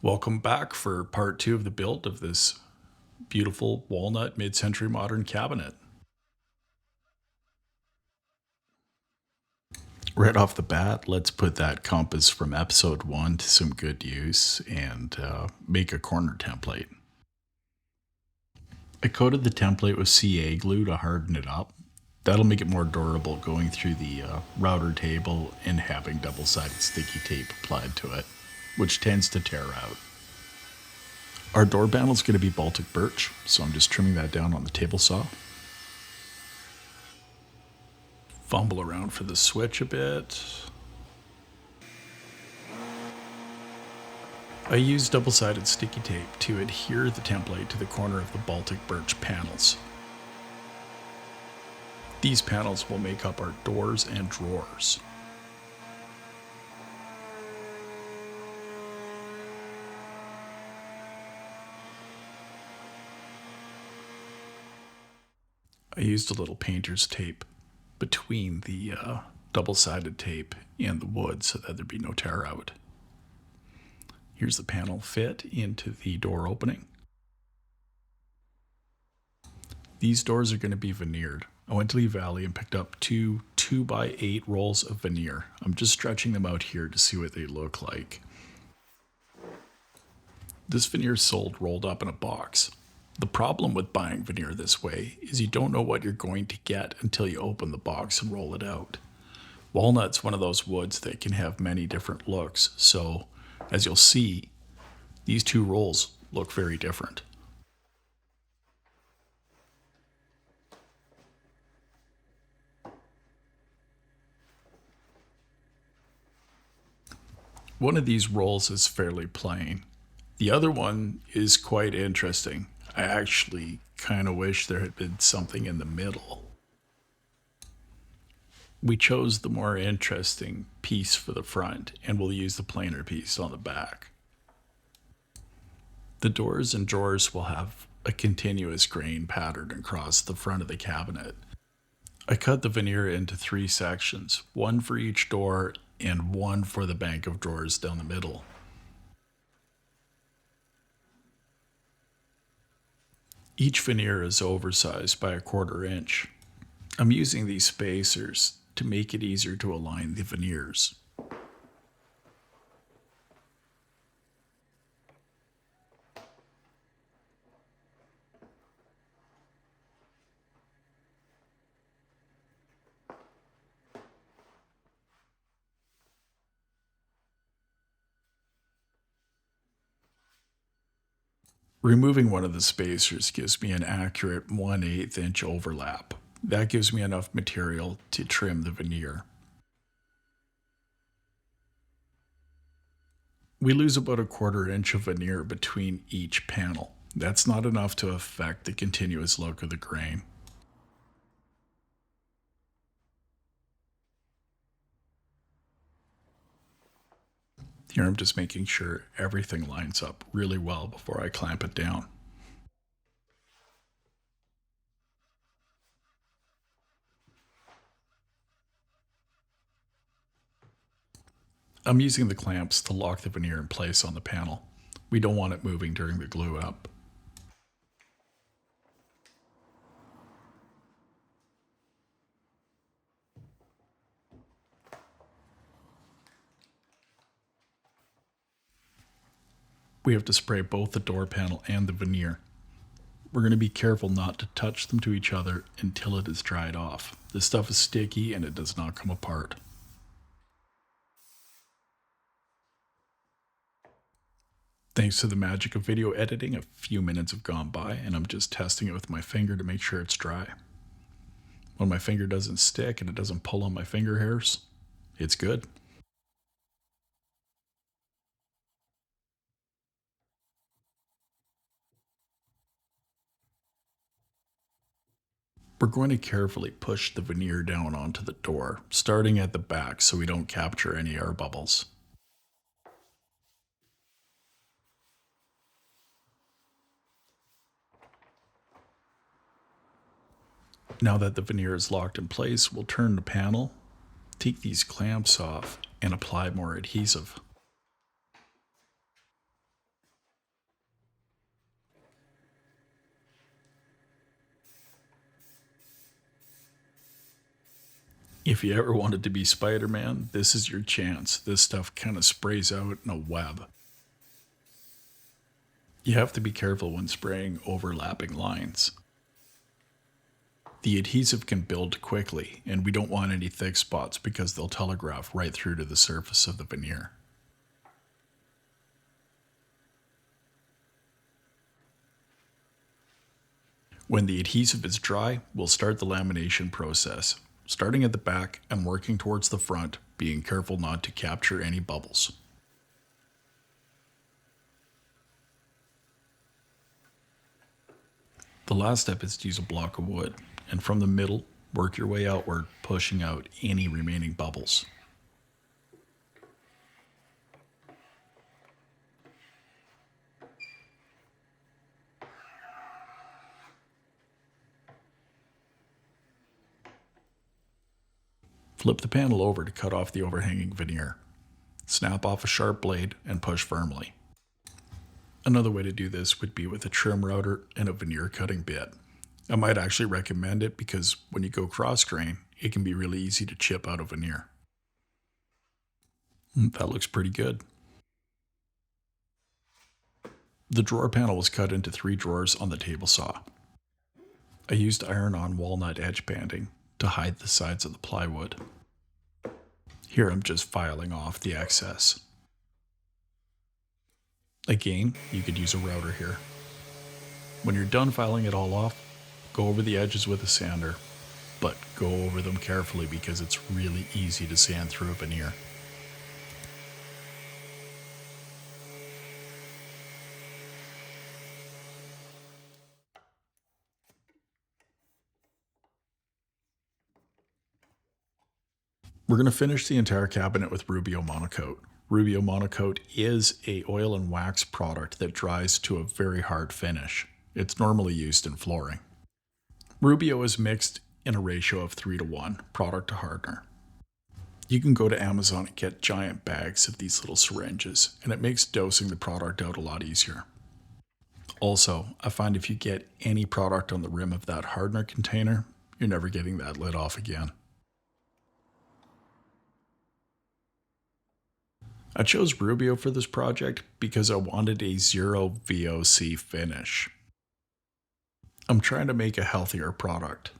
Welcome back for part 2 of the build of this beautiful walnut mid-century modern cabinet. Right off the bat, let's put that compass from episode 1 to some good use and make a corner template. I coated the template with CA glue to harden it up. That'll make it more durable going through the router table and having double-sided sticky tape applied to it, which tends to tear out. Our door panel is going to be Baltic birch, so I'm just trimming that down on the table saw. Fumble around for the switch a bit. I use double-sided sticky tape to adhere the template to the corner of the Baltic birch panels. These panels will make up our doors and drawers. I used a little painter's tape between the double-sided tape and the wood so that there'd be no tear out. Here's the panel fit into the door opening. These doors are going to be veneered. I went to Lee Valley and picked up two 2x8 rolls of veneer. I'm just stretching them out here to see what they look like. This veneer is sold rolled up in a box. The problem with buying veneer this way is you don't know what you're going to get until you open the box and roll it out. Walnut's one of those woods that can have many different looks, so as you'll see, these two rolls look very different. One of these rolls is fairly plain. The other one is quite interesting. I actually kind of wish there had been something in the middle. We chose the more interesting piece for the front, and we'll use the plainer piece on the back. The doors and drawers will have a continuous grain pattern across the front of the cabinet. I cut the veneer into 3 sections, one for each door and one for the bank of drawers down the middle. Each veneer is oversized by 1/4 inch. I'm using these spacers to make it easier to align the veneers. Removing one of the spacers gives me an accurate 1/8 inch overlap. That gives me enough material to trim the veneer. We lose about 1/4 inch of veneer between each panel. That's not enough to affect the continuous look of the grain. Here I'm just making sure everything lines up really well before I clamp it down. I'm using the clamps to lock the veneer in place on the panel. We don't want it moving during the glue up. We have to spray both the door panel and the veneer. We're going to be careful not to touch them to each other until it is dried off. This stuff is sticky and it does not come apart. Thanks to the magic of video editing, a few minutes have gone by and I'm just testing it with my finger to make sure it's dry. When my finger doesn't stick and it doesn't pull on my finger hairs, it's good. We're going to carefully push the veneer down onto the door, starting at the back so we don't capture any air bubbles. Now that the veneer is locked in place, we'll turn the panel, take these clamps off, and apply more adhesive. If you ever wanted to be Spider-Man, this is your chance. This stuff kind of sprays out in a web. You have to be careful when spraying overlapping lines. The adhesive can build quickly, and we don't want any thick spots because they'll telegraph right through to the surface of the veneer. When the adhesive is dry, we'll start the lamination process, starting at the back and working towards the front, being careful not to capture any bubbles. The last step is to use a block of wood, and from the middle, work your way outward, pushing out any remaining bubbles. Flip the panel over to cut off the overhanging veneer. Snap off a sharp blade and push firmly. Another way to do this would be with a trim router and a veneer cutting bit. I might actually recommend it because when you go cross grain, it can be really easy to chip out a veneer. That looks pretty good. The drawer panel was cut into 3 drawers on the table saw. I used iron-on walnut edge banding to hide the sides of the plywood. Here I'm just filing off the excess. Again, you could use a router here. When you're done filing it all off, go over the edges with a sander, but go over them carefully because it's really easy to sand through a veneer. We're going to finish the entire cabinet with Rubio Monocoat. Rubio Monocoat is a oil and wax product that dries to a very hard finish. It's normally used in flooring. Rubio is mixed in a ratio of 3:1, product to hardener. You can go to Amazon and get giant bags of these little syringes, and it makes dosing the product out a lot easier. Also, I find if you get any product on the rim of that hardener container, you're never getting that lid off again. I chose Rubio for this project because I wanted a zero VOC finish. I'm trying to make a healthier product.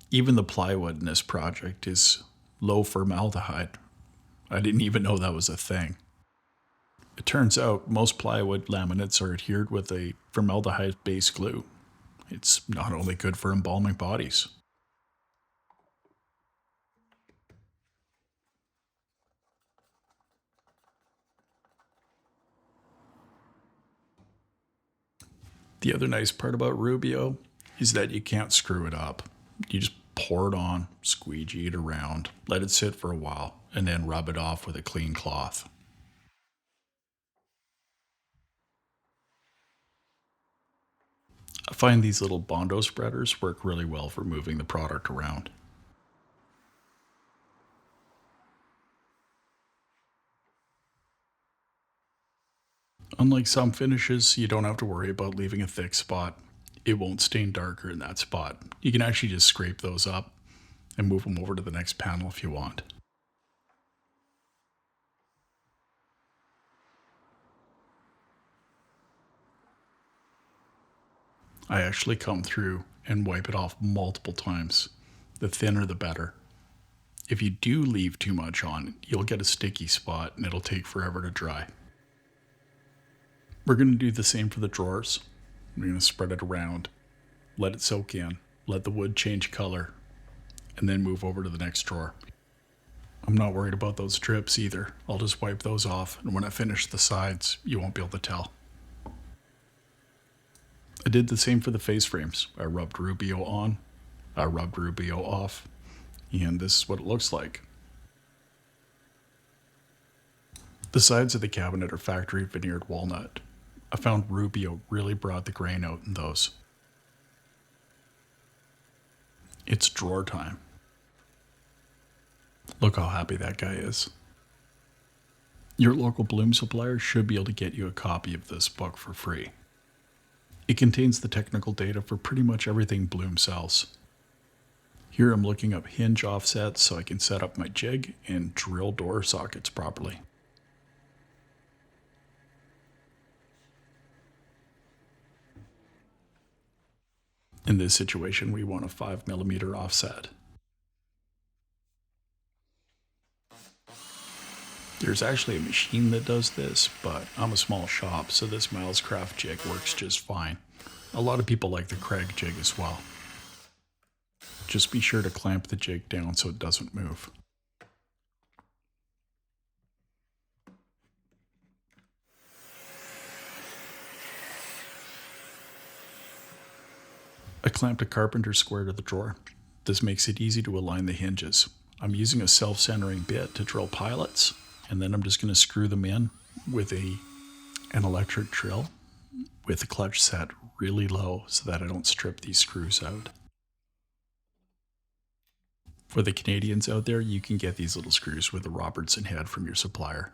Even the plywood in this project is low formaldehyde. I didn't even know that was a thing. It turns out most plywood laminates are adhered with a formaldehyde-based glue. It's not only good for embalming bodies. The other nice part about Rubio is that you can't screw it up. You just pour it on, squeegee it around, let it sit for a while, and then rub it off with a clean cloth. I find these little Bondo spreaders work really well for moving the product around. Unlike some finishes, you don't have to worry about leaving a thick spot. It won't stain darker in that spot. You can actually just scrape those up and move them over to the next panel if you want. I actually come through and wipe it off multiple times. The thinner the better. If you do leave too much on, you'll get a sticky spot and it'll take forever to dry. We're going to do the same for the drawers. We're going to spread it around, let it soak in, let the wood change color, and then move over to the next drawer. I'm not worried about those drips either. I'll just wipe those off, and when I finish the sides, you won't be able to tell. I did the same for the face frames. I rubbed Rubio on, I rubbed Rubio off, and this is what it looks like. The sides of the cabinet are factory veneered walnut. I found Rubio really brought the grain out in those. It's drawer time. Look how happy that guy is. Your local Blum supplier should be able to get you a copy of this book for free. It contains the technical data for pretty much everything Blum sells. Here I'm looking up hinge offsets so I can set up my jig and drill door sockets properly. In this situation, we want a 5mm offset. There's actually a machine that does this, but I'm a small shop, so this Milescraft jig works just fine. A lot of people like the Craig jig as well. Just be sure to clamp the jig down so it doesn't move. I clamped a carpenter square to the drawer. This makes it easy to align the hinges. I'm using a self-centering bit to drill pilots, and then I'm just going to screw them in with an electric drill with the clutch set really low so that I don't strip these screws out. For the Canadians out there, you can get these little screws with a Robertson head from your supplier.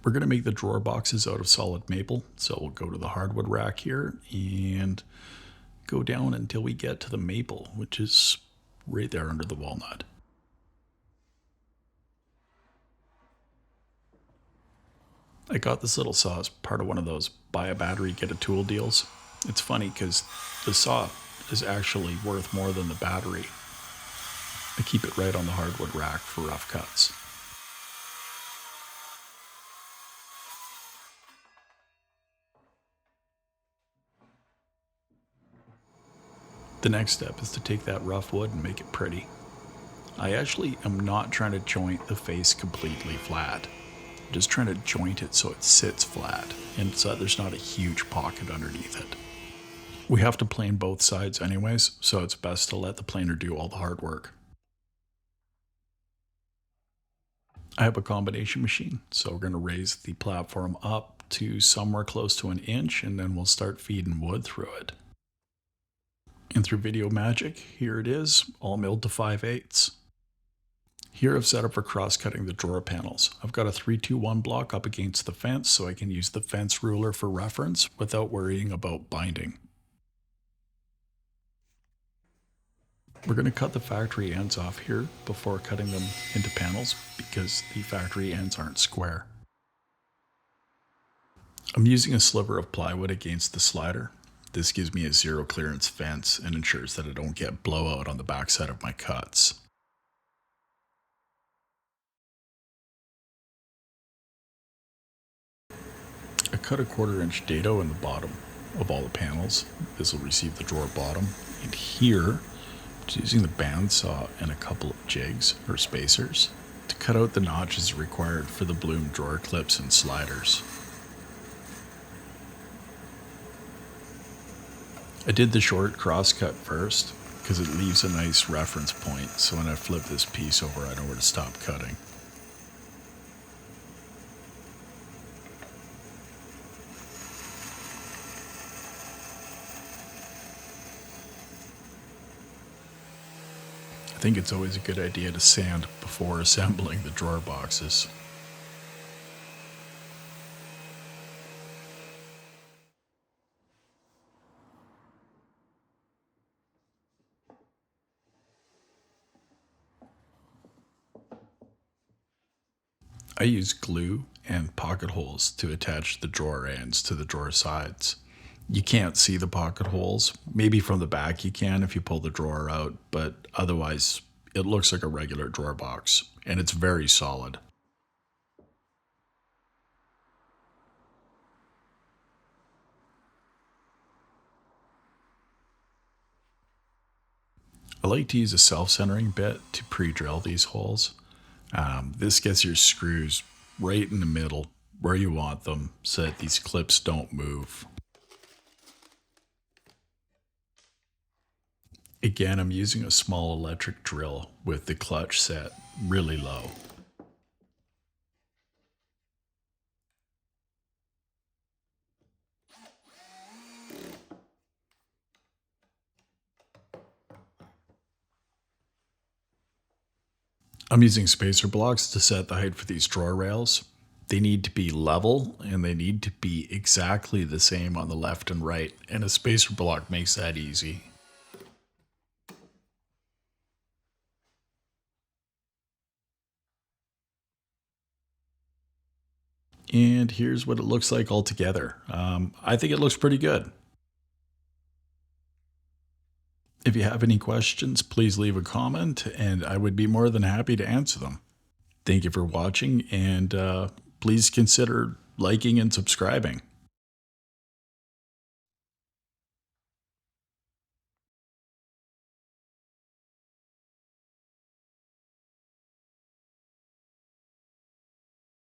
We're going to make the drawer boxes out of solid maple, so we'll go to the hardwood rack here and go down until we get to the maple, which is right there under the walnut. I got this little saw as part of one of those buy a battery, get a tool deals. It's funny because the saw is actually worth more than the battery. I keep it right on the hardwood rack for rough cuts. The next step is to take that rough wood and make it pretty. I actually am not trying to joint the face completely flat. I'm just trying to joint it so it sits flat and so there's not a huge pocket underneath it. We have to plane both sides anyways, so it's best to let the planer do all the hard work. I have a combination machine, so we're going to raise the platform up to somewhere close to 1 inch and then we'll start feeding wood through it. And through video magic, here it is, all milled to 5/8. Here I've set up for cross-cutting the drawer panels. I've got a 3-2-1 block up against the fence so I can use the fence ruler for reference without worrying about binding. We're going to cut the factory ends off here before cutting them into panels because the factory ends aren't square. I'm using a sliver of plywood against the slider. This gives me a zero clearance fence and ensures that I don't get blowout on the backside of my cuts. I cut a 1/4 inch dado in the bottom of all the panels. This will receive the drawer bottom. And here, just using the bandsaw and a couple of jigs or spacers to cut out the notches required for the Blum drawer clips and sliders. I did the short cross cut first because it leaves a nice reference point, so when I flip this piece over I know where to stop cutting. I think it's always a good idea to sand before assembling the drawer boxes. I use glue and pocket holes to attach the drawer ends to the drawer sides. You can't see the pocket holes. Maybe from the back you can if you pull the drawer out, but otherwise it looks like a regular drawer box and it's very solid. I like to use a self-centering bit to pre-drill these holes. This gets your screws right in the middle where you want them so that these clips don't move. Again, I'm using a small electric drill with the clutch set really low. I'm using spacer blocks to set the height for these drawer rails. They need to be level and they need to be exactly the same on the left and right. And a spacer block makes that easy. And here's what it looks like all together. I think it looks pretty good. If you have any questions, please leave a comment and I would be more than happy to answer them. Thank you for watching and please consider liking and subscribing.